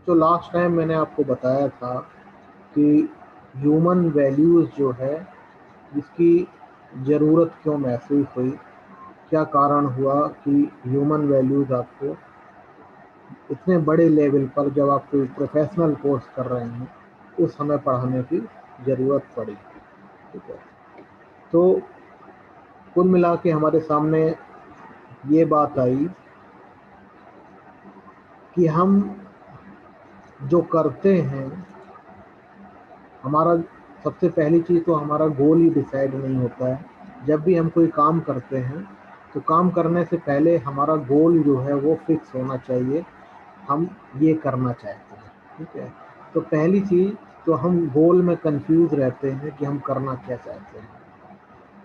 तो last time मैंने आपको बताया था कि ह्यूमन वैल्यूज़ जो है, इसकी ज़रूरत क्यों महसूस हुई, क्या कारण हुआ कि ह्यूमन वैल्यूज़ आपको इतने बड़े लेवल पर, जब आप कोई प्रोफेशनल कोर्स कर रहे हैं, उस समय पढ़ाने की ज़रूरत पड़ी। ठीक है, तो कुल मिला के हमारे सामने ये बात आई कि हम जो करते हैं, हमारा सबसे पहली चीज़ तो हमारा गोल ही डिसाइड नहीं होता है। जब भी हम कोई काम करते हैं तो काम करने से पहले हमारा गोल जो है वो फिक्स होना चाहिए, हम ये करना चाहते हैं। ठीक है, तो पहली चीज़ तो हम गोल में कंफ्यूज रहते हैं कि हम करना क्या चाहते हैं।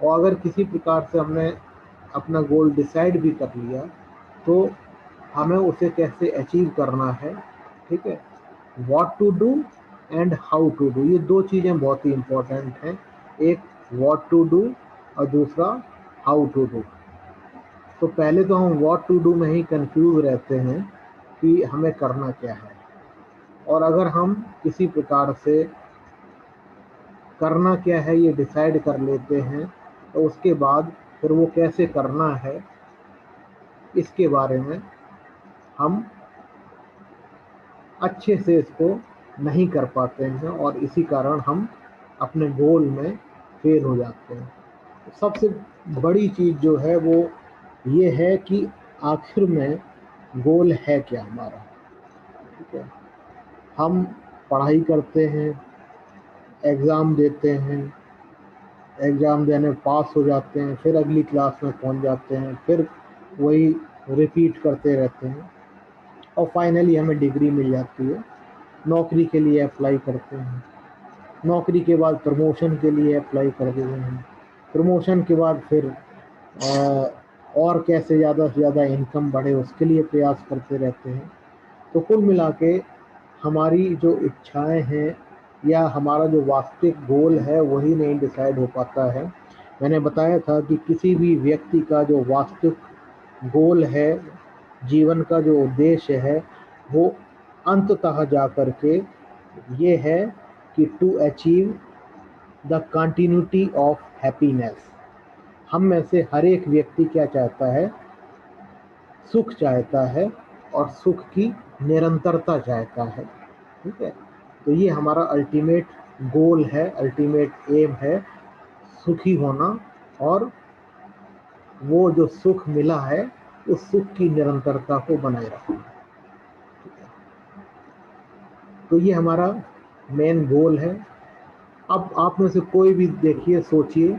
और अगर किसी प्रकार से हमने अपना गोल डिसाइड भी कर लिया तो हमें उसे कैसे अचीव करना है। ठीक है, what to do and how to do, ये दो चीज़ें बहुत ही इम्पोर्टेंट हैं। एक व्हाट टू डू और दूसरा हाउ टू डू। तो पहले तो हम व्हाट टू डू में ही कंफ्यूज रहते हैं कि हमें करना क्या है, और अगर हम किसी प्रकार से करना क्या है ये डिसाइड कर लेते हैं तो उसके बाद फिर वो कैसे करना है इसके बारे में हम अच्छे से इसको नहीं कर पाते हैं, और इसी कारण हम अपने गोल में फेल हो जाते हैं। सबसे बड़ी चीज़ जो है वो ये है कि आखिर में गोल है क्या हमारा। ठीक है, हम पढ़ाई करते हैं, एग्ज़ाम देते हैं, एग्ज़ाम देने पास हो जाते हैं, फिर अगली क्लास में पहुंच जाते हैं, फिर वही रिपीट करते रहते हैं, और फाइनली हमें डिग्री मिल जाती है। नौकरी के लिए अप्लाई करते हैं, नौकरी के बाद प्रमोशन के लिए अप्लाई कर देते हैं, प्रमोशन के बाद फिर और कैसे ज़्यादा से ज़्यादा इनकम बढ़े उसके लिए प्रयास करते रहते हैं। तो कुल मिला के हमारी जो इच्छाएं हैं या हमारा जो वास्तविक गोल है वही नहीं डिसाइड हो पाता है। मैंने बताया था कि किसी भी व्यक्ति का जो वास्तविक गोल है, जीवन का जो उद्देश्य है, वो अंततः जा कर के ये है कि to achieve the continuity of happiness. हम में से हर एक व्यक्ति क्या चाहता है, सुख चाहता है, और सुख की निरंतरता चाहता है। ठीक है, तो ये हमारा अल्टीमेट गोल है, अल्टीमेट एम है, सुखी होना, और वो जो सुख मिला है उस सुख की निरंतरता को बनाए रखना। तो ये हमारा मेन गोल है। अब आप में से कोई भी देखिए, सोचिए,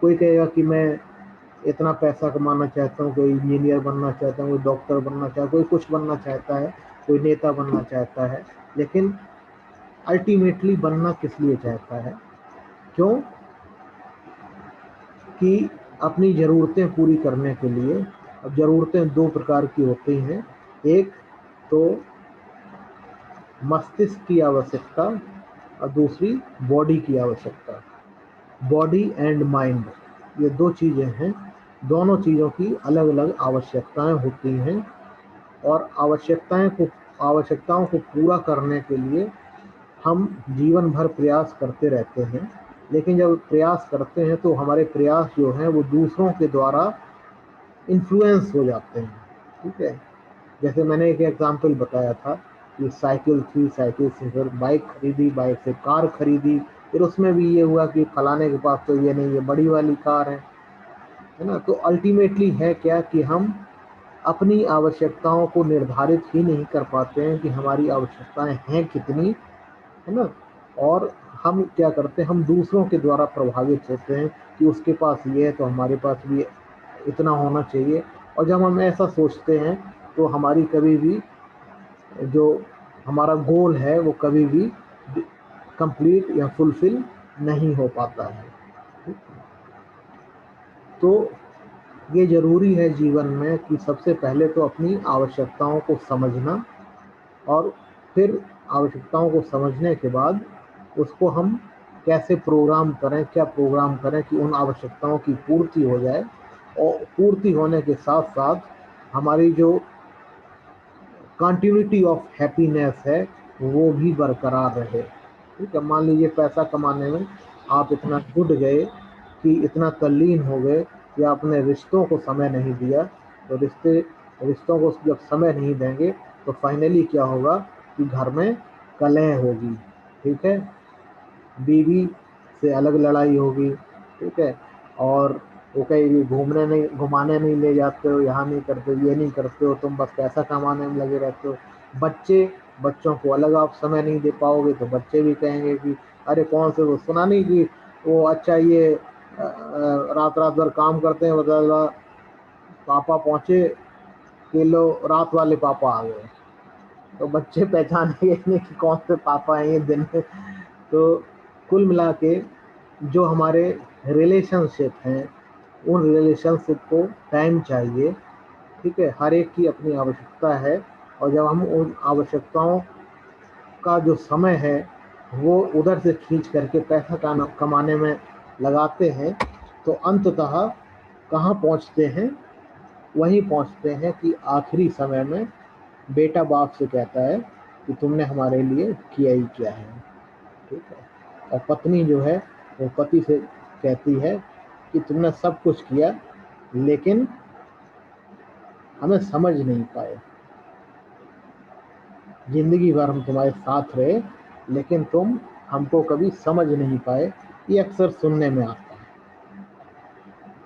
कोई कहेगा कि मैं इतना पैसा कमाना चाहता हूँ, कोई इंजीनियर बनना चाहता हूँ, कोई डॉक्टर बनना चाहता है, कोई कुछ बनना चाहता है, कोई नेता बनना चाहता है, लेकिन अल्टीमेटली बनना किस लिए चाहता है? क्यों? कि अपनी ज़रूरतें पूरी करने के लिए। अब ज़रूरतें दो प्रकार की होती हैं, एक तो मस्तिष्क की आवश्यकता और दूसरी बॉडी की आवश्यकता। बॉडी एंड माइंड, ये दो चीज़ें हैं, दोनों चीज़ों की अलग अलग आवश्यकताएं होती हैं, और आवश्यकताओं को पूरा करने के लिए हम जीवन भर प्रयास करते रहते हैं। लेकिन जब प्रयास करते हैं तो हमारे प्रयास जो हैं वो दूसरों के द्वारा इन्फ्लुएंस हो जाते हैं। ठीक है, जैसे मैंने एक एग्जाम्पल बताया था कि साइकिल थी, साइकिल से फिर बाइक खरीदी, बाइक से कार खरीदी, फिर उसमें भी ये हुआ कि फलाने के पास तो ये नहीं, ये बड़ी वाली कार है ना। तो अल्टीमेटली है क्या कि हम अपनी आवश्यकताओं को निर्धारित ही नहीं कर पाते हैं कि हमारी आवश्यकताएं हैं कितनी, है ना। और हम क्या करते हैं, हम दूसरों के द्वारा प्रभावित होते हैं कि उसके पास ये है तो हमारे पास भी इतना होना चाहिए। और जब हम ऐसा सोचते हैं तो हमारी कभी भी जो हमारा गोल है वो कभी भी कंप्लीट या फुलफिल नहीं हो पाता है। तो ये ज़रूरी है जीवन में कि सबसे पहले तो अपनी आवश्यकताओं को समझना, और फिर आवश्यकताओं को समझने के बाद उसको हम कैसे प्रोग्राम करें, क्या प्रोग्राम करें कि उन आवश्यकताओं की पूर्ति हो जाए, और पूर्ति होने के साथ साथ हमारी जो कंटिन्यूटी ऑफ हैप्पीनेस है वो भी बरकरार रहे। ठीक है, मान लीजिए पैसा कमाने में आप इतना जुट गए कि इतना तल्लीन हो गए कि आपने रिश्तों को समय नहीं दिया, तो रिश्तों को जब समय नहीं देंगे तो फाइनली क्या होगा कि घर में कलह होगी। ठीक है, बीवी से अलग लड़ाई होगी। ठीक है, और वो कहेगी घूमने नहीं, घुमाने नहीं ले जाते हो, यहाँ नहीं करते, ये नहीं करते हो, तुम बस पैसा कमाने में लगे रहते हो। बच्चों को अलग आप समय नहीं दे पाओगे तो बच्चे भी कहेंगे कि अरे कौन से, वो सुना नहीं कि वो अच्छा ये रात रात भर काम करते हैं, बता पापा पहुंचे कि लो रात वाले पापा आ गए, तो बच्चे पहचानेंगे नहीं कि कौन से पापा हैं ये दिन में। तो कुल मिला के जो हमारे रिलेशनशिप हैं उन रिलेशनशिप को टाइम चाहिए। ठीक है, हर एक की अपनी आवश्यकता है, और जब हम उन आवश्यकताओं का जो समय है वो उधर से खींच करके पैसा कमाने में लगाते हैं तो अंततः कहाँ पहुँचते हैं, वहीं पहुँचते हैं कि आखिरी समय में बेटा बाप से कहता है कि तुमने हमारे लिए किया ही क्या है। ठीक है, और पत्नी जो है वो पति से कहती है कि तुमने सब कुछ किया लेकिन हमें समझ नहीं पाए, जिंदगी भर हम तुम्हारे साथ रहे लेकिन तुम हमको कभी समझ नहीं पाए। ये अक्सर सुनने में आता है।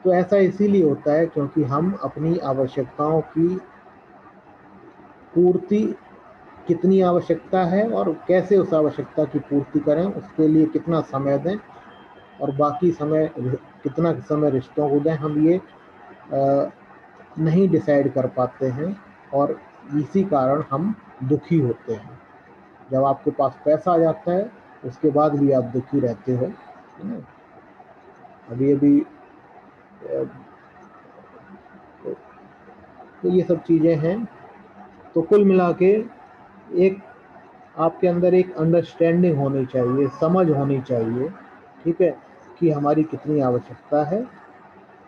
तो ऐसा इसीलिए होता है क्योंकि हम अपनी आवश्यकताओं की पूर्ति, कितनी आवश्यकता है और कैसे उस आवश्यकता की पूर्ति करें, उसके लिए कितना समय दें और बाकी समय कितना समय रिश्तों को दें, हम ये नहीं डिसाइड कर पाते हैं, और इसी कारण हम दुखी होते हैं। जब आपके पास पैसा आ जाता है उसके बाद भी आप दुखी रहते हो, है ना। अभी अभी तो ये सब चीज़ें हैं। तो कुल मिला के एक आपके अंदर एक अंडरस्टैंडिंग होनी चाहिए, समझ होनी चाहिए। ठीक है, कि हमारी कितनी आवश्यकता है,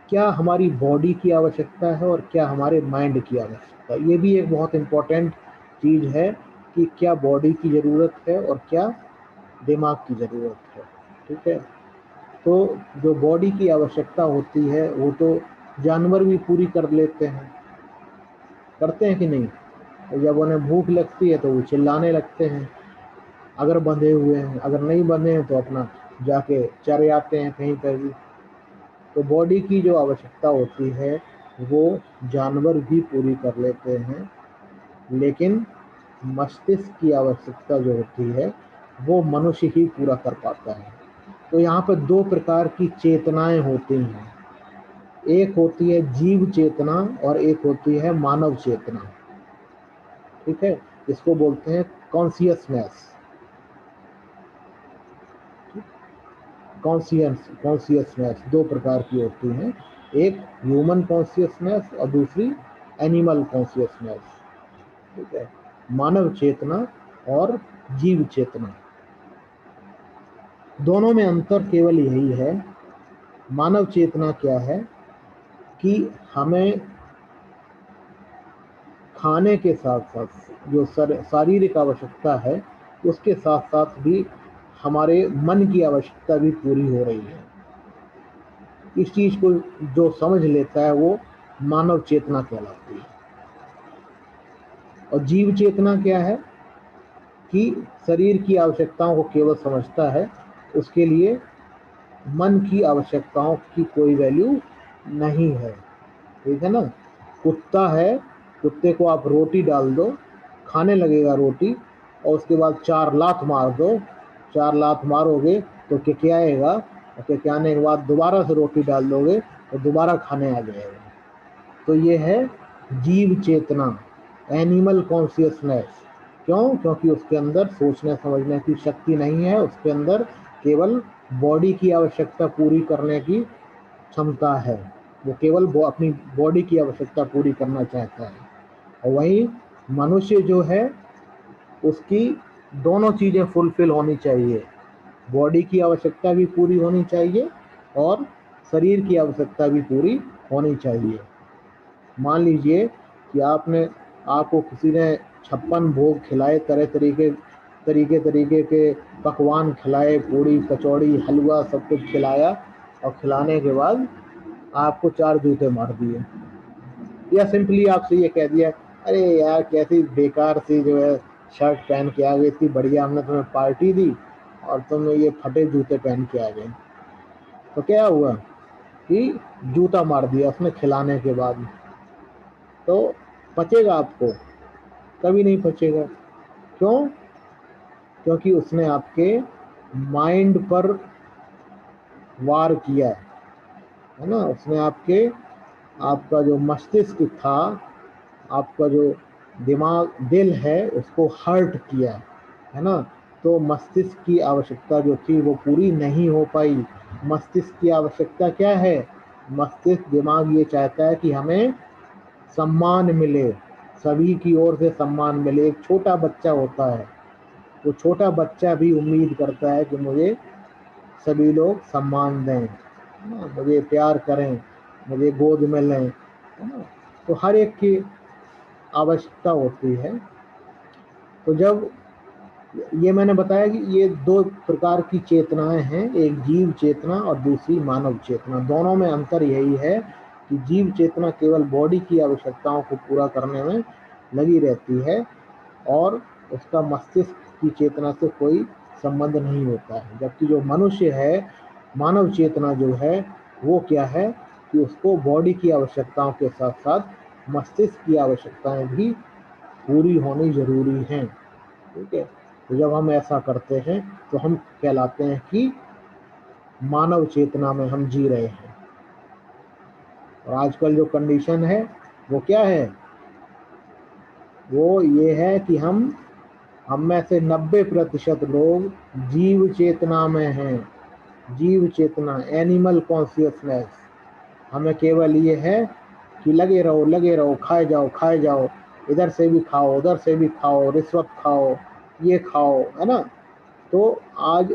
क्या हमारी बॉडी की आवश्यकता है और क्या हमारे माइंड की आवश्यकता है। ये भी एक बहुत इम्पोर्टेंट चीज़ है कि क्या बॉडी की ज़रूरत है और क्या दिमाग की ज़रूरत है। ठीक है, तो जो बॉडी की आवश्यकता होती है वो तो जानवर भी पूरी कर लेते हैं, करते हैं कि नहीं। तो जब उन्हें भूख लगती है तो वो चिल्लाने लगते हैं, अगर बंधे हुए हैं, अगर नहीं बंधे हैं तो अपना जाके चरे आते हैं कहीं पर भी। तो बॉडी की जो आवश्यकता होती है वो जानवर भी पूरी कर लेते हैं, लेकिन मस्तिष्क की आवश्यकता जो होती है वो मनुष्य ही पूरा कर पाता है। तो यहाँ पर दो प्रकार की चेतनाएं होती हैं, एक होती है जीव चेतना और एक होती है मानव चेतना। ठीक है, इसको बोलते हैं कॉन्सियसनेस। कॉन्सियसनेस दो प्रकार की होती हैं, एक ह्यूमन कॉन्सियसनेस और दूसरी एनिमल कॉन्सियसनेस। ठीक है, मानव चेतना और जीव चेतना, दोनों में अंतर केवल यही है। मानव चेतना क्या है कि हमें खाने के साथ साथ जो शारीरिक आवश्यकता है उसके साथ साथ भी हमारे मन की आवश्यकता भी पूरी हो रही है। इस चीज को जो समझ लेता है वो मानव चेतना कहलाती है। और जीव चेतना क्या है कि शरीर की आवश्यकताओं को केवल समझता है, उसके लिए मन की आवश्यकताओं की कोई वैल्यू नहीं है। ठीक है ना, कुत्ता है, कुत्ते को आप रोटी डाल दो, खाने लगेगा रोटी, और उसके बाद 4 लात मार दो, 4 लात मारोगे तो किकियाएगा, और किकियाने के बाद दोबारा से रोटी डाल दोगे तो दोबारा खाने आ जाएगा। तो ये है जीव चेतना, एनिमल कॉन्शियसनेस। क्यों? क्योंकि उसके अंदर सोचने समझने की शक्ति नहीं है, उसके अंदर केवल बॉडी की आवश्यकता पूरी करने की क्षमता है, वो केवल अपनी बॉडी की आवश्यकता पूरी करना चाहता है। और वही मनुष्य जो है उसकी दोनों चीज़ें फुलफिल होनी चाहिए, बॉडी की आवश्यकता भी पूरी होनी चाहिए और शरीर की आवश्यकता भी पूरी होनी चाहिए। मान लीजिए कि आपको किसी ने 56 भोग खिलाए, तरीके तरीके के पकवान खिलाए, पूड़ी कचौड़ी हलवा सब कुछ खिलाया, और खिलाने के बाद आपको 4 जूते मार दिए, या सिंपली आपसे ये कह दिया, अरे यार कैसी बेकार सी जो है शर्ट पहन के आ गई, इतनी बढ़िया हमने तुम्हें पार्टी दी और तुम ये फटे जूते पहन के आ गए। तो क्या हुआ कि जूता मार दिया उसने खिलाने के बाद। तो पचेगा आपको? कभी नहीं पचेगा। क्यों? क्योंकि उसने आपके माइंड पर वार किया है ना, उसने आपका जो मस्तिष्क था, आपका जो दिल है, उसको हर्ट किया है ना। तो मस्तिष्क की आवश्यकता जो थी वो पूरी नहीं हो पाई। मस्तिष्क की आवश्यकता क्या है? मस्तिष्क दिमाग ये चाहता है कि हमें सम्मान मिले, सभी की ओर से सम्मान मिले। एक छोटा बच्चा होता है, वो छोटा बच्चा भी उम्मीद करता है कि मुझे सभी लोग सम्मान दें, मुझे प्यार करें, मुझे गोद में लें, है ना। तो हर एक की आवश्यकता होती है। तो जब ये मैंने बताया कि ये 2 प्रकार की चेतनाएं हैं, एक जीव चेतना और दूसरी मानव चेतना। दोनों में अंतर यही है कि जीव चेतना केवल बॉडी की आवश्यकताओं को पूरा करने में लगी रहती है और उसका मस्तिष्क की चेतना से कोई संबंध नहीं होता है। जबकि जो मनुष्य है, मानव चेतना जो है, वो क्या है कि उसको बॉडी की आवश्यकताओं के साथ साथ मस्तिष्क की आवश्यकताएं भी पूरी होनी जरूरी हैं। ठीक है। तो जब हम ऐसा करते हैं तो हम कहलाते हैं कि मानव चेतना में हम जी रहे हैं। और आजकल जो कंडीशन है वो क्या है? वो ये है कि हम में से 90% लोग जीव चेतना में हैं। जीव चेतना, एनिमल कॉन्शियसनेस। हमें केवल ये है कि लगे रहो, खाए जाओ, इधर से भी खाओ, उधर से भी खाओ, रिश्वत खाओ, ये खाओ, है ना। तो आज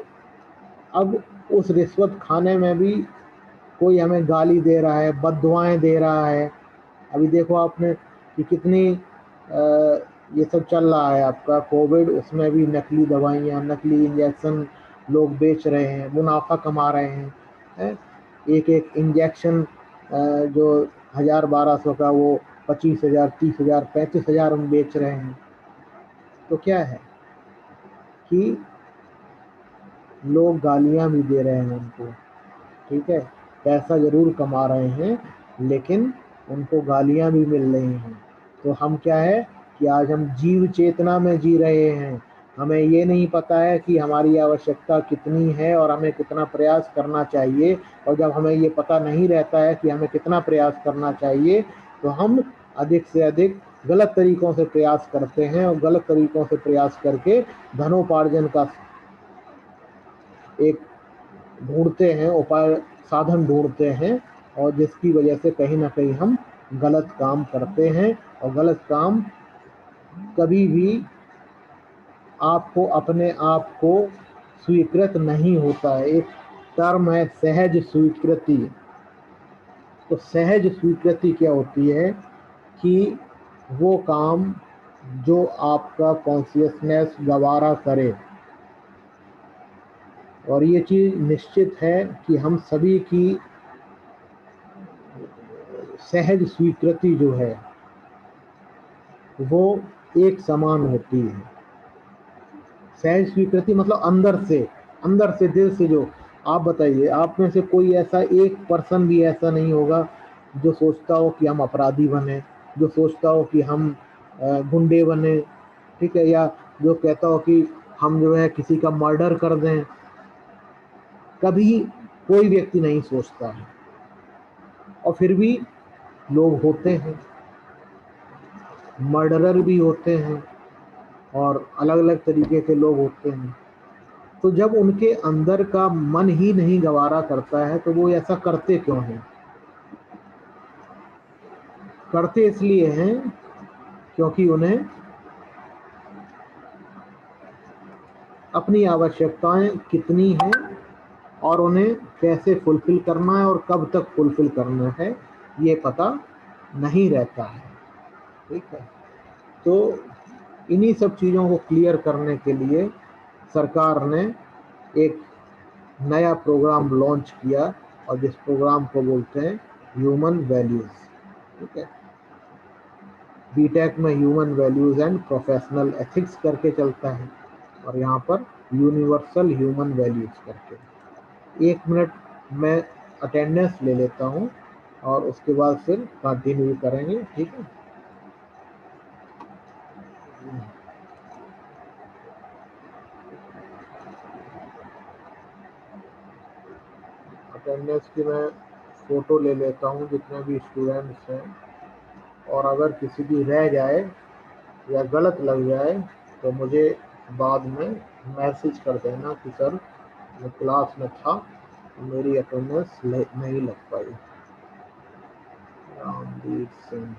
अब उस रिश्वत खाने में भी कोई हमें गाली दे रहा है, बद्दुआएं दे रहा है। अभी देखो आपने कि कितनी ये सब चल रहा है आपका कोविड, उसमें भी नकली दवाइयाँ, नकली इंजेक्शन लोग बेच रहे हैं, मुनाफा कमा रहे हैं। एक एक इंजेक्शन जो 1000-1200 का, वो 25,000, 30,000, 35,000 हम बेच रहे हैं। तो क्या है कि लोग गालियां भी दे रहे हैं उनको। ठीक है, पैसा जरूर कमा रहे हैं लेकिन उनको गालियां भी मिल रही हैं। तो हम क्या है कि आज हम जीव चेतना में जी रहे हैं। हमें ये नहीं पता है कि हमारी आवश्यकता कितनी है और हमें कितना प्रयास करना चाहिए। और जब हमें ये पता नहीं रहता है कि हमें कितना प्रयास करना चाहिए, तो हम अधिक से अधिक गलत तरीकों से प्रयास करते हैं, और गलत तरीकों से प्रयास करके धनोपार्जन का एक ढूंढते हैं उपाय, साधन ढूंढते हैं, और जिसकी वजह से कहीं ना कहीं हम गलत काम करते हैं। और गलत काम कभी भी आपको अपने आप को स्वीकृत नहीं होता है। एक टर्म है सहज स्वीकृति। तो सहज स्वीकृति क्या होती है कि वो काम जो आपका कॉन्शियसनेस गवारा करे। और ये चीज़ निश्चित है कि हम सभी की सहज स्वीकृति जो है वो एक समान होती है। सहज स्वीकृति मतलब अंदर से दिल से। जो आप बताइए, आप में से कोई ऐसा एक पर्सन भी ऐसा नहीं होगा जो सोचता हो कि हम अपराधी बने, जो सोचता हो कि हम गुंडे बने, ठीक है, या जो कहता हो कि हम जो है किसी का मर्डर कर दें। कभी कोई व्यक्ति नहीं सोचता है। और फिर भी लोग होते हैं, मर्डरर भी होते हैं और अलग अलग तरीके के लोग होते हैं। तो जब उनके अंदर का मन ही नहीं गवारा करता है तो वो ऐसा करते क्यों हैं? करते इसलिए हैं क्योंकि उन्हें अपनी आवश्यकताएं कितनी हैं और उन्हें कैसे फुलफिल करना है और कब तक फुलफिल करना है ये पता नहीं रहता है। ठीक है। तो इन्हीं सब चीज़ों को क्लियर करने के लिए सरकार ने एक नया प्रोग्राम लॉन्च किया और जिस प्रोग्राम को बोलते हैं ह्यूमन वैल्यूज़। ठीक है, बीटेक में human values and professional ethics करके चलता है और यहाँ पर यूनिवर्सल ह्यूमन वैल्यूज़ करके। 1 मिनट मैं अटेंडेंस ले लेता हूँ और उसके बाद फिर कंटिन्यू करेंगे। ठीक है, अटेंडेंस की मैं फ़ोटो ले लेता हूँ जितने भी स्टूडेंट्स हैं, और अगर किसी की रह जाए या गलत लग जाए तो मुझे बाद में मैसेज कर देना कि सर मैं क्लास में था, मेरी अटेंडेंस नहीं लग पाई। रामवीर सिंह,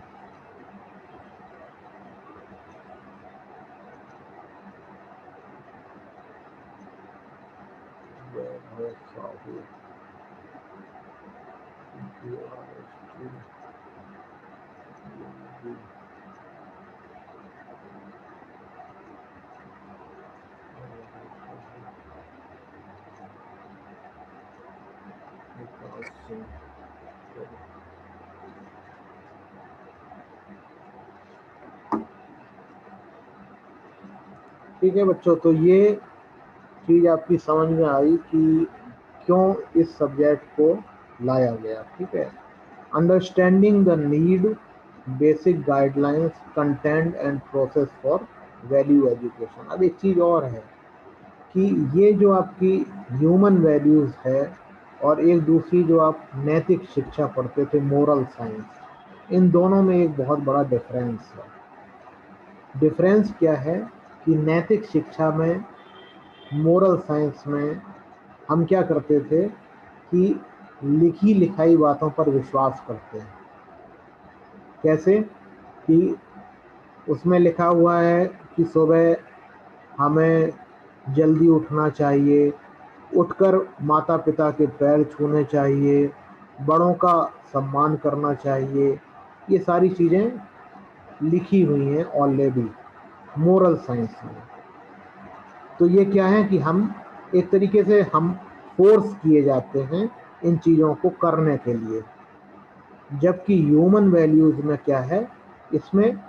ठीक है बच्चों, तो ये चीज़ आपकी समझ में आई कि क्यों इस सब्जेक्ट को लाया गया। ठीक है, understanding the need, basic guidelines, content and process for value education. अब एक चीज़ और है कि ये जो आपकी ह्यूमन वैल्यूज़ है और एक दूसरी जो आप नैतिक शिक्षा पढ़ते थे मोरल साइंस, इन दोनों में एक बहुत बड़ा डिफरेंस है। डिफरेंस क्या है कि नैतिक शिक्षा में, मोरल साइंस में हम क्या करते थे कि लिखी लिखाई बातों पर विश्वास करते हैं। कैसे कि उसमें लिखा हुआ है कि सुबह हमें जल्दी उठना चाहिए, उठकर माता पिता के पैर छूने चाहिए, बड़ों का सम्मान करना चाहिए। ये सारी चीज़ें लिखी हुई हैं ऑलरेडी मोरल साइंस में। तो ये क्या है कि हम एक तरीके से हम फोर्स किए जाते हैं इन चीज़ों को करने के लिए। जबकि ह्यूमन वैल्यूज़ में क्या है, इसमें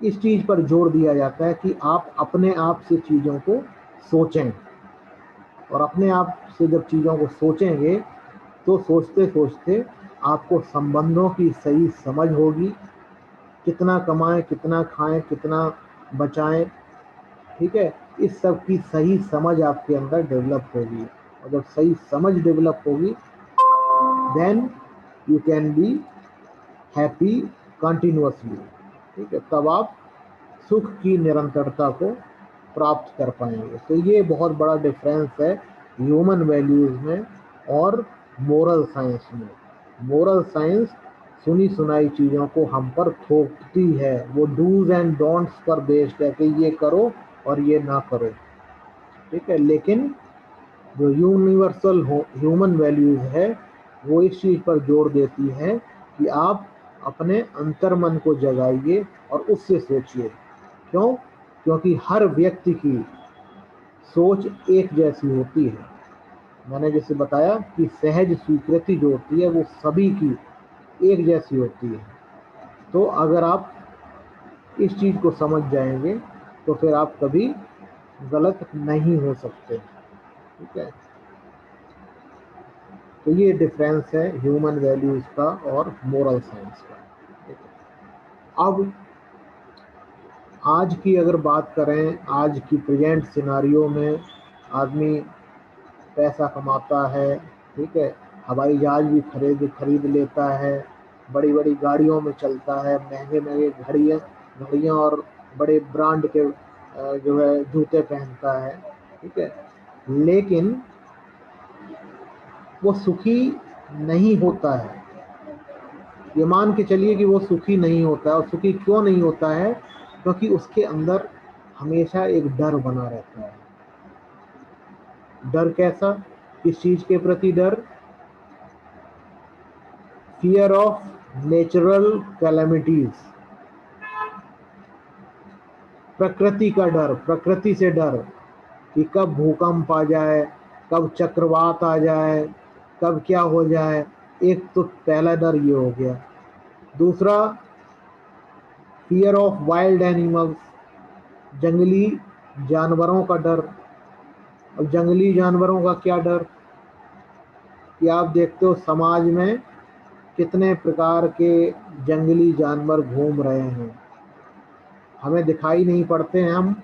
इस चीज़ पर जोर दिया जाता है कि आप अपने आप से चीज़ों को सोचें, और अपने आप से जब चीज़ों को सोचेंगे तो सोचते सोचते आपको संबंधों की सही समझ होगी, कितना कमाएं, कितना खाएं, कितना बचाएं। ठीक है, इस सब की सही समझ आपके अंदर डेवलप होगी, और जब सही समझ डेवलप होगी then you can be happy continuously. ठीक है, तब आप सुख की निरंतरता को प्राप्त कर पाएंगे। तो ये बहुत बड़ा डिफरेंस है ह्यूमन वैल्यूज़ में और मोरल साइंस में। मोरल साइंस सुनी सुनाई चीज़ों को हम पर थोपती है, वो डूज एंड डोंट्स पर बेस्ड है कि ये करो और ये ना करो। ठीक है, लेकिन जो यूनिवर्सल ह्यूमन वैल्यूज़ है वो इस चीज़ पर जोर देती है कि आप अपने अंतर्मन को जगाइए और उससे सोचिए। क्यों? क्योंकि हर व्यक्ति की सोच एक जैसी होती है। मैंने जैसे बताया कि सहज स्वीकृति जो होती है वो सभी की एक जैसी होती है। तो अगर आप इस चीज़ को समझ जाएंगे तो फिर आप कभी गलत नहीं हो सकते। ठीक है, तो ये डिफरेंस है ह्यूमन वैल्यूज़ का और मोरल साइंस का। ठीक है, अब आज की अगर बात करें, आज की प्रेजेंट सिनारियो में आदमी पैसा कमाता है। ठीक है, हवाई जहाज भी खरीद लेता है, बड़ी बड़ी गाड़ियों में चलता है, महंगे महंगे घड़ियाँ और बड़े ब्रांड के जो है जूते पहनता है। ठीक है, लेकिन वो सुखी नहीं होता है। ये मान के चलिए कि वो सुखी नहीं होता है। और सुखी क्यों नहीं होता है? क्योंकि उसके अंदर हमेशा एक डर बना रहता है। डर कैसा? किस चीज़ के प्रति डर? Fear of natural calamities. प्रकृति का डर, प्रकृति से डर कि कब भूकंप आ जाए, कब चक्रवात आ जाए, कब क्या हो जाए। एक तो पहला डर ये हो गया। दूसरा, फियर ऑफ वाइल्ड एनिमल्स, जंगली जानवरों का डर। अब जंगली जानवरों का क्या डर कि आप देखते हो समाज में कितने प्रकार के जंगली जानवर घूम रहे हैं, हमें दिखाई नहीं पड़ते हैं, हम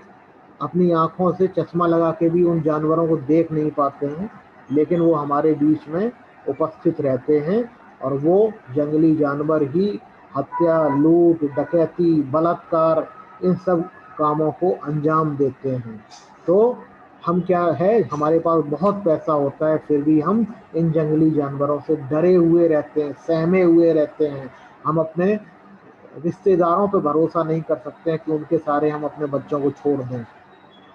अपनी आँखों से चश्मा लगा के भी उन जानवरों को देख नहीं पाते हैं, लेकिन वो हमारे बीच में उपस्थित रहते हैं और वो जंगली जानवर ही हत्या, लूट, डकैती, बलात्कार, इन सब कामों को अंजाम देते हैं। तो हम क्या है, हमारे पास बहुत पैसा होता है, फिर भी हम इन जंगली जानवरों से डरे हुए रहते हैं, सहमे हुए रहते हैं। हम अपने रिश्तेदारों पे भरोसा नहीं कर सकते हैं कि उनके सारे हम अपने बच्चों को छोड़ दें।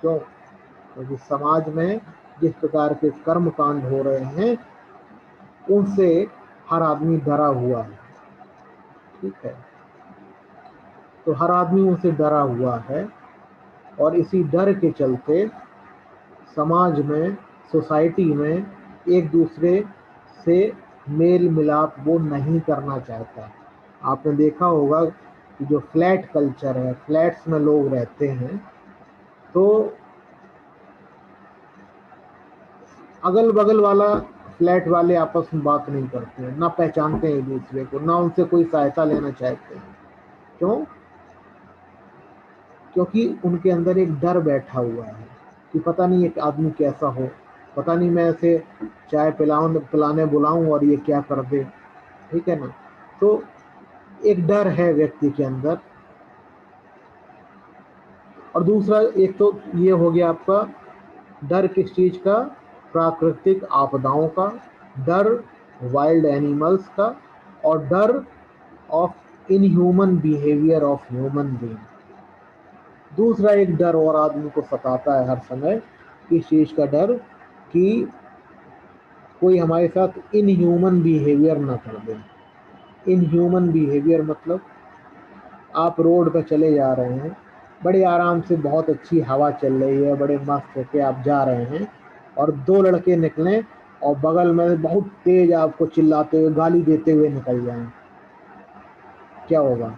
क्यों? क्योंकि समाज में जिस प्रकार के कर्म कांड हो रहे हैं उनसे हर आदमी डरा हुआ है। ठीक है, तो हर आदमी उनसे डरा हुआ है और इसी डर के चलते समाज में, सोसाइटी में एक दूसरे से मेल मिलाप वो नहीं करना चाहता। आपने देखा होगा कि जो फ्लैट कल्चर है, फ्लैट्स में लोग रहते हैं, तो अगल बगल वाला फ्लैट वाले आपस में बात नहीं करते हैं, ना पहचानते हैं एक दूसरे को, ना उनसे कोई सहायता लेना चाहते हैं। क्यों? क्योंकि उनके अंदर एक डर बैठा हुआ है कि पता नहीं एक आदमी कैसा हो, पता नहीं मैं इसे चाय पिलाने बुलाऊं और ये क्या कर दे। ठीक है ना? तो एक डर है व्यक्ति के अंदर। और दूसरा, एक तो ये हो गया आपका डर किस चीज़ का, प्राकृतिक आपदाओं का डर, वाइल्ड एनिमल्स का, और डर of inhuman behaviour of human being. दूसरा एक डर और आदमी को सताता है हर समय, किस चीज़ का डर, कि कोई हमारे साथ इनह्यूमन बिहेवियर ना कर दे। इनह्यूमन बिहेवियर मतलब आप रोड पर चले जा रहे हैं, बड़े आराम से, बहुत अच्छी हवा चल रही है, बड़े मस्त होके आप जा रहे हैं, और दो लड़के निकलें और बगल में बहुत तेज आपको चिल्लाते हुए, गाली देते हुए निकल जाएं, क्या होगा?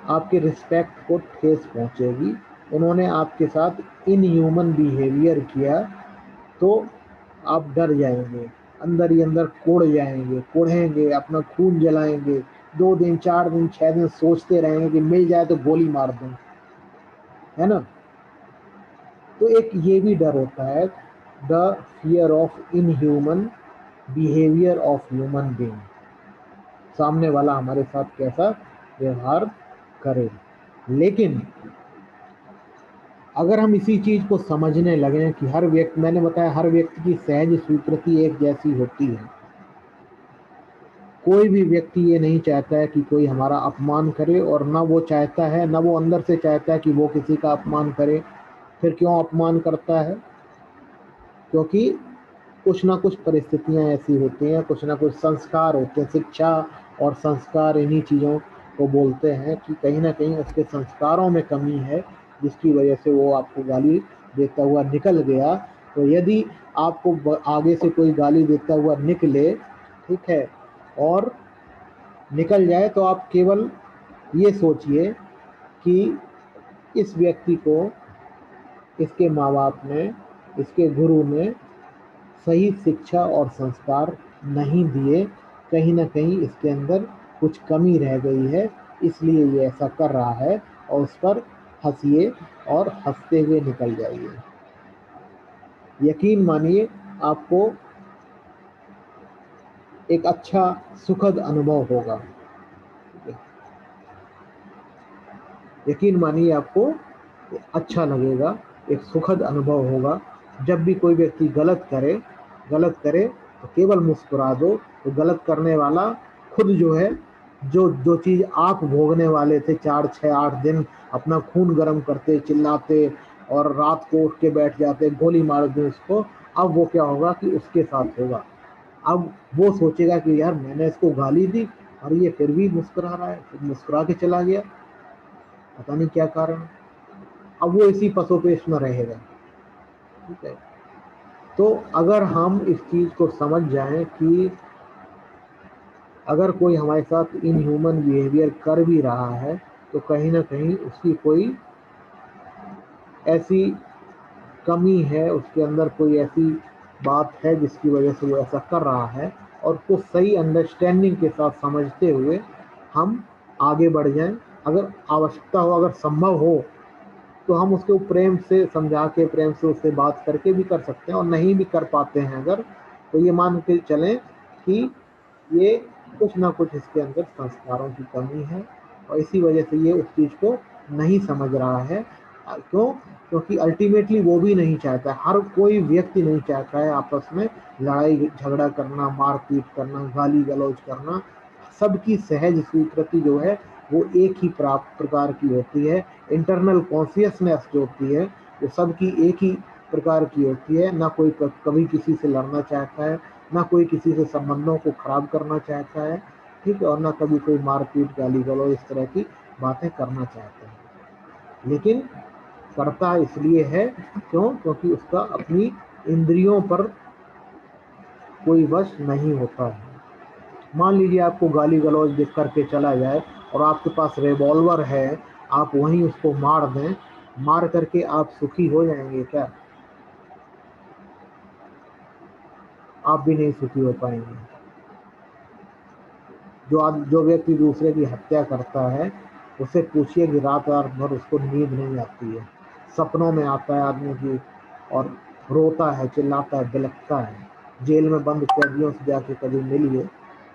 आपके रिस्पेक्ट को ठेस पहुंचेगी। उन्होंने आपके साथ इनह्यूमन बिहेवियर किया तो आप डर जाएंगे, अंदर ही अंदर कोड़ जाएंगे, कोढ़ेंगे, अपना खून जलाएंगे, 2 दिन 4 दिन 6 दिन सोचते रहेंगे कि मिल जाए तो गोली मार दूं, है ना? तो एक ये भी डर होता है, the fear of inhuman behaviour of human being, सामने वाला हमारे साथ कैसा व्यवहार करे। लेकिन अगर हम इसी चीज को समझने लगे कि हर व्यक्ति, मैंने बताया हर व्यक्ति की सहज स्वीकृति एक जैसी होती है, कोई भी व्यक्ति ये नहीं चाहता है कि कोई हमारा अपमान करे, और ना वो चाहता है, ना वो अंदर से चाहता है कि वो किसी का अपमान करे। फिर क्यों अपमान करता है? क्योंकि कुछ ना कुछ परिस्थितियां ऐसी होती हैं, कुछ ना कुछ संस्कार होते हैं। शिक्षा और संस्कार इन्हीं चीज़ों को बोलते हैं कि कहीं ना कहीं उसके संस्कारों में कमी है, जिसकी वजह से वो आपको गाली देता हुआ निकल गया। तो यदि आपको आगे से कोई गाली देता हुआ निकले, ठीक है, और निकल जाए, तो आप केवल ये सोचिए कि इस व्यक्ति को इसके माँ बाप ने, इसके गुरु ने सही शिक्षा और संस्कार नहीं दिए, कहीं ना कहीं इसके अंदर कुछ कमी रह गई है, इसलिए ये ऐसा कर रहा है, और उस पर हंसिए और हंसते हुए निकल जाइए। यकीन मानिए, आपको एक अच्छा सुखद अनुभव होगा। यकीन मानिए, आपको अच्छा लगेगा, एक सुखद अनुभव होगा। जब भी कोई व्यक्ति गलत करे तो केवल मुस्कुरा दो, तो गलत करने वाला खुद जो है, जो जो चीज़ आप भोगने वाले थे 4 6 8 दिन, अपना खून गर्म करते, चिल्लाते और रात को उठ के बैठ जाते, गोली मार दो उसको, अब वो क्या होगा कि उसके साथ होगा। अब वो सोचेगा कि यार मैंने इसको गाली दी और ये फिर भी मुस्कुरा रहा है, फिर मुस्कुरा के चला गया, पता नहीं क्या कारण, अब वो इसी पसोपेश में रहेगा। ठीक है, तो अगर हम इस चीज को समझ जाएं कि अगर कोई हमारे साथ इनह्यूमन बिहेवियर कर भी रहा है तो कहीं ना कहीं उसकी कोई ऐसी कमी है, उसके अंदर कोई ऐसी बात है जिसकी वजह से वो ऐसा कर रहा है, और उसको सही अंडरस्टैंडिंग के साथ समझते हुए हम आगे बढ़ जाएं। अगर आवश्यकता हो, अगर संभव हो, तो हम उसको प्रेम से समझा के, प्रेम से उससे बात करके भी कर सकते हैं। और नहीं भी कर पाते हैं अगर, तो ये मान के चलें कि ये कुछ ना कुछ इसके अंदर संस्कारों की कमी है, और इसी वजह से ये उस चीज़ को नहीं समझ रहा है। क्यों? क्योंकि अल्टीमेटली वो भी नहीं चाहता, हर कोई व्यक्ति नहीं चाहता है आपस में लड़ाई झगड़ा करना, मारपीट करना, गाली गलौज करना। सबकी सहज स्वीकृति जो है वो एक ही प्रकार की होती है। इंटरनल कॉन्शियसनेस जो होती है वो सबकी एक ही प्रकार की होती है। ना कोई कभी किसी से लड़ना चाहता है, ना कोई किसी से संबंधों को खराब करना चाहता है। ठीक है, और ना कभी कोई मारपीट गाली गलौज इस तरह की बातें करना चाहता है। लेकिन करता इसलिए है, क्यों? क्योंकि उसका अपनी इंद्रियों पर कोई वश नहीं होता है। मान लीजिए आपको गाली गलौज दिख करके चला जाए और आपके पास रिवॉल्वर है, आप वहीं उसको मार दें, मार करके आप सुखी हो जाएंगे क्या? आप भी नहीं सुखी हो पाएंगे। जो व्यक्ति दूसरे की हत्या करता है, उससे पूछिए कि रात रात भर उसको नींद नहीं आती है, सपनों में आता है आदमी की, और रोता है, चिल्लाता है, बिलखता है। जेल में बंद कैदियों से जाके कभी मिलिए,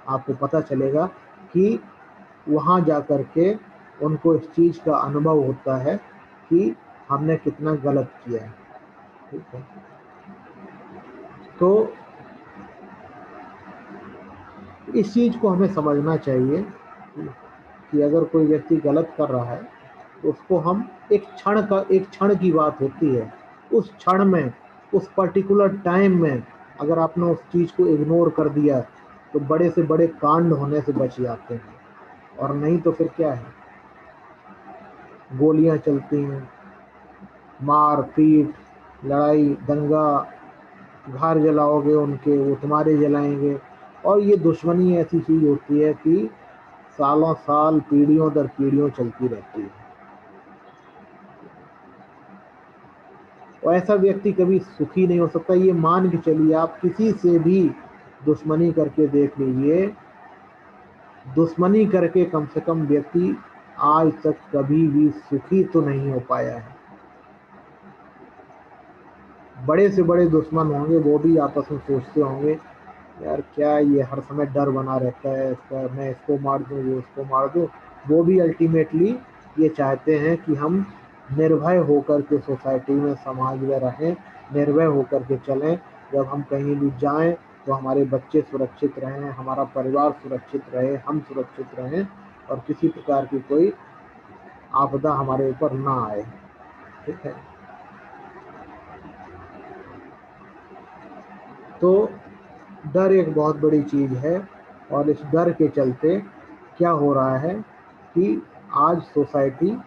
आपको पता चलेगा कि वहाँ जा कर के उनको इस चीज़ का अनुभव होता है कि हमने कितना गलत किया है। ठीक है, तो इस चीज़ को हमें समझना चाहिए कि अगर कोई व्यक्ति गलत कर रहा है तो उसको हम एक क्षण की बात होती है, उस क्षण में, उस पर्टिकुलर टाइम में अगर आपने उस चीज़ को इग्नोर कर दिया तो बड़े से बड़े कांड होने से बच जाते हैं। और नहीं तो फिर क्या है, गोलियां चलती हैं, मार पीट, लड़ाई दंगा, घर जलाओगे उनके, वो तुम्हारे जलाएंगे। और ये दुश्मनी ऐसी चीज़ होती है कि सालों साल, पीढ़ियों दर पीढ़ियों चलती रहती है। और ऐसा व्यक्ति कभी सुखी नहीं हो सकता। ये मान के चलिए, आप किसी से भी दुश्मनी करके देख लीजिए, दुश्मनी करके कम से कम व्यक्ति आज तक कभी भी सुखी तो नहीं हो पाया है। बड़े से बड़े दुश्मन होंगे, वो भी आपस में सोचते होंगे, यार क्या ये हर समय डर बना रहता है इसका, मैं इसको मार दूँ, वो उसको मार दूँ। वो भी अल्टीमेटली ये चाहते हैं कि हम निर्भय होकर के सोसाइटी में, समाज में रहें, निर्भय होकर के चलें। जब हम कहीं भी जाएं तो हमारे बच्चे सुरक्षित रहें, हमारा परिवार सुरक्षित रहे, हम सुरक्षित रहें, और किसी प्रकार की कोई आपदा हमारे ऊपर ना आए। ठीक है, तो डर एक बहुत बड़ी चीज़ है। और इस डर के चलते क्या हो रहा है कि आज सोसाइटी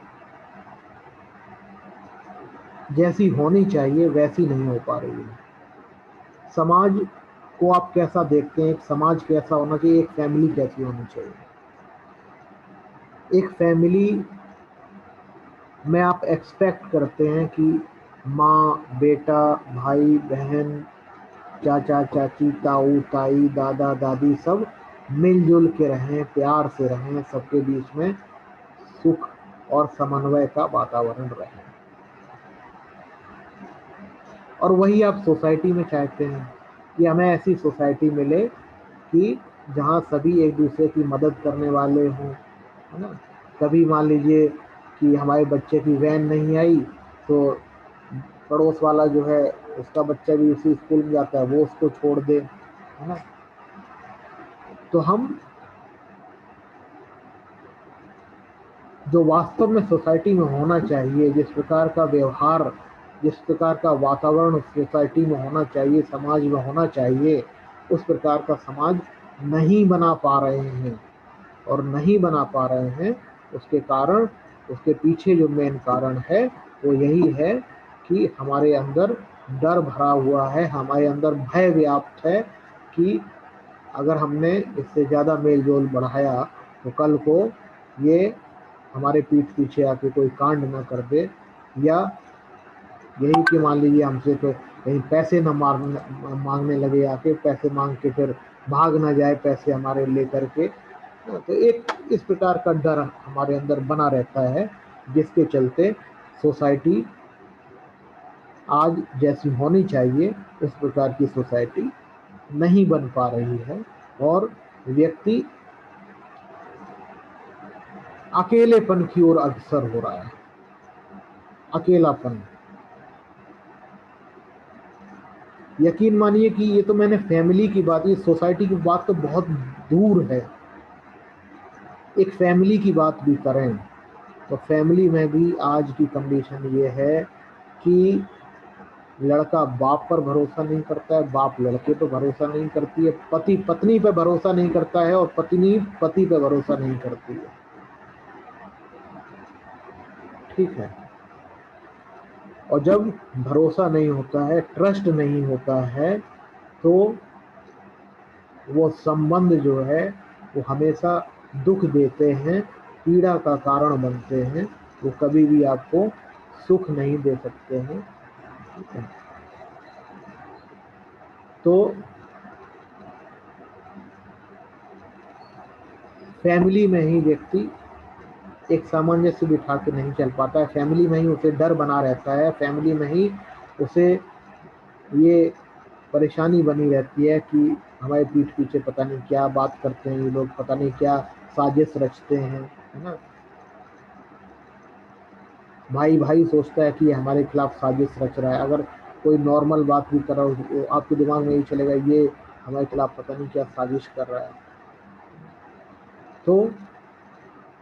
जैसी होनी चाहिए वैसी नहीं हो पा रही है। समाज को आप कैसा देखते हैं? एक समाज कैसा होना चाहिए? एक फैमिली कैसी होनी चाहिए? एक फैमिली में आप एक्सपेक्ट करते हैं कि माँ, बेटा, भाई, बहन, चाचा, चाची, ताऊ, ताई, दादा, दादी सब मिलजुल के रहें, प्यार से रहें, सबके बीच में सुख और समन्वय का वातावरण रहे। और वही आप सोसाइटी में चाहते हैं कि हमें ऐसी सोसाइटी मिले कि जहाँ सभी एक दूसरे की मदद करने वाले हों, है ना? कभी मान लीजिए कि हमारे बच्चे की वैन नहीं आई, तो पड़ोस वाला जो है, उसका बच्चा भी उसी स्कूल में जाता है, वो उसको छोड़ दे, है ना? तो हम जो वास्तव में सोसाइटी में होना चाहिए, जिस प्रकार का व्यवहार, जिस प्रकार का वातावरण सोसाइटी में होना चाहिए, समाज में होना चाहिए, उस प्रकार का समाज नहीं बना पा रहे हैं। और नहीं बना पा रहे हैं, उसके कारण उसके पीछे जो मेन कारण है वो यही है कि हमारे अंदर डर भरा हुआ है, हमारे अंदर भय व्याप्त है कि अगर हमने इससे ज़्यादा मेल जोल बढ़ाया तो कल को ये हमारे पीठ पीछे आके कोई कांड ना कर दे, या यही कि मान लीजिए हमसे तो कहीं पैसे न मांगने लगे, आके पैसे मांग के फिर भाग ना जाए पैसे हमारे लेकर के। तो एक इस प्रकार का डर हमारे अंदर बना रहता है, जिसके चलते सोसाइटी आज जैसी होनी चाहिए उस प्रकार की सोसाइटी नहीं बन पा रही है, और व्यक्ति अकेलेपन की ओर अग्रसर हो रहा है। अकेलापन, यकीन मानिए कि ये तो मैंने फैमिली की बात, ये सोसाइटी की बात तो बहुत दूर है। एक फैमिली की बात भी करें तो फैमिली में भी आज की कंडीशन ये है कि लड़का बाप पर भरोसा नहीं करता है, बाप लड़के पर भरोसा नहीं करती है, पति पत्नी पर भरोसा नहीं करता है, और पत्नी पति पर भरोसा नहीं करती है। ठीक है, और जब भरोसा नहीं होता है, ट्रस्ट नहीं होता है, तो वो संबंध जो है वो हमेशा दुख देते हैं, पीड़ा का कारण बनते हैं, वो कभी भी आपको सुख नहीं दे सकते हैं। ठीक है, तो फैमिली में ही व्यक्ति एक सामंजस्य बिठा के नहीं चल पाता है, फैमिली में ही उसे डर बना रहता है, फैमिली में ही उसे ये परेशानी बनी रहती है कि हमारे पीठ पीछे पता नहीं क्या बात करते हैं ये लोग, पता नहीं क्या साजिश रचते हैं, है ना। भाई भाई सोचता है कि हमारे खिलाफ साजिश रच रहा है, अगर कोई नॉर्मल बात भी कर रहा हो आपके दिमाग में यही चलेगा ये हमारे खिलाफ पता नहीं क्या साजिश कर रहा है। तो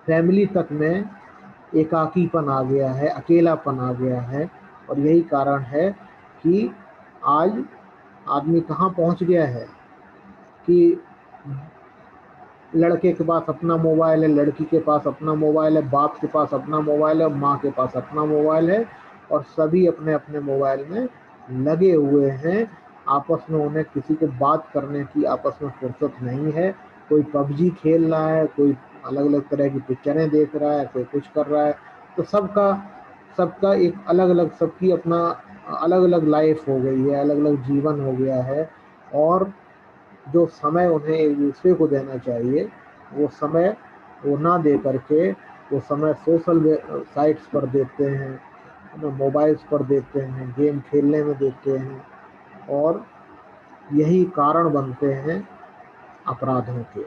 फैमिली तक में एकाकीपन आ गया है, अकेलापन आ गया है, और यही कारण है कि आज आदमी कहाँ पहुँच गया है कि लड़के के पास अपना मोबाइल है, लड़की के पास अपना मोबाइल है, बाप के पास अपना मोबाइल है, माँ के पास अपना मोबाइल है, और सभी अपने अपने मोबाइल में लगे हुए हैं। आपस में उन्हें किसी को बात करने की आपस में फुर्सत नहीं है। कोई पबजी खेल रहा है, कोई अलग अलग तरह की पिक्चरें देख रहा है, कोई कुछ कर रहा है। तो सबका सबका एक अलग अलग, सबकी अपना अलग अलग लाइफ हो गई है, अलग अलग जीवन हो गया है, और जो समय उन्हें एक दूसरे को देना चाहिए वो समय वो ना दे करके वो समय सोशल साइट्स पर देते हैं, मोबाइल्स पर देते हैं, गेम खेलने में देते हैं, और यही कारण बनते हैं अपराधों के।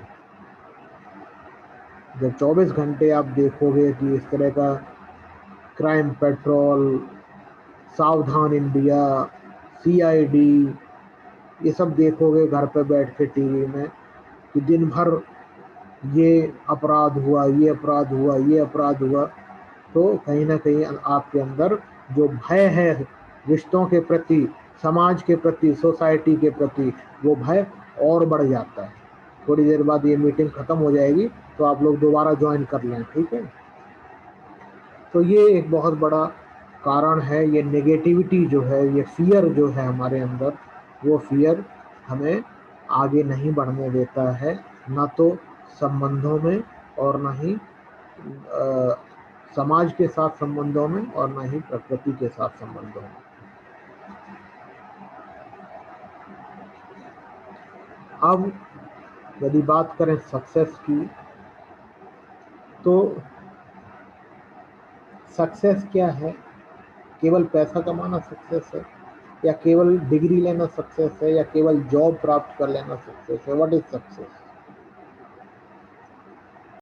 जब 24 घंटे आप देखोगे कि इस तरह का क्राइम पेट्रोल, सावधान इंडिया, सीआईडी, ये सब देखोगे घर पे बैठ के टीवी में कि दिन भर ये अपराध हुआ, ये अपराध हुआ, ये अपराध हुआ, तो कहीं ना कहीं आपके अंदर जो भय है रिश्तों के प्रति, समाज के प्रति, सोसाइटी के प्रति, वो भय और बढ़ जाता है। थोड़ी देर बाद ये मीटिंग खत्म हो जाएगी तो आप लोग दोबारा ज्वाइन कर लें, ठीक है। तो ये एक बहुत बड़ा कारण है, ये नेगेटिविटी जो है, ये फियर जो है हमारे अंदर, वो फियर हमें आगे नहीं बढ़ने देता है, ना तो संबंधों में और ना ही समाज के साथ संबंधों में, और ना ही प्रकृति के साथ संबंधों में। अब यदि बात करें सक्सेस की, तो सक्सेस क्या है? केवल पैसा कमाना सक्सेस है, या केवल डिग्री लेना सक्सेस है, या केवल जॉब प्राप्त कर लेना सक्सेस है? What is success?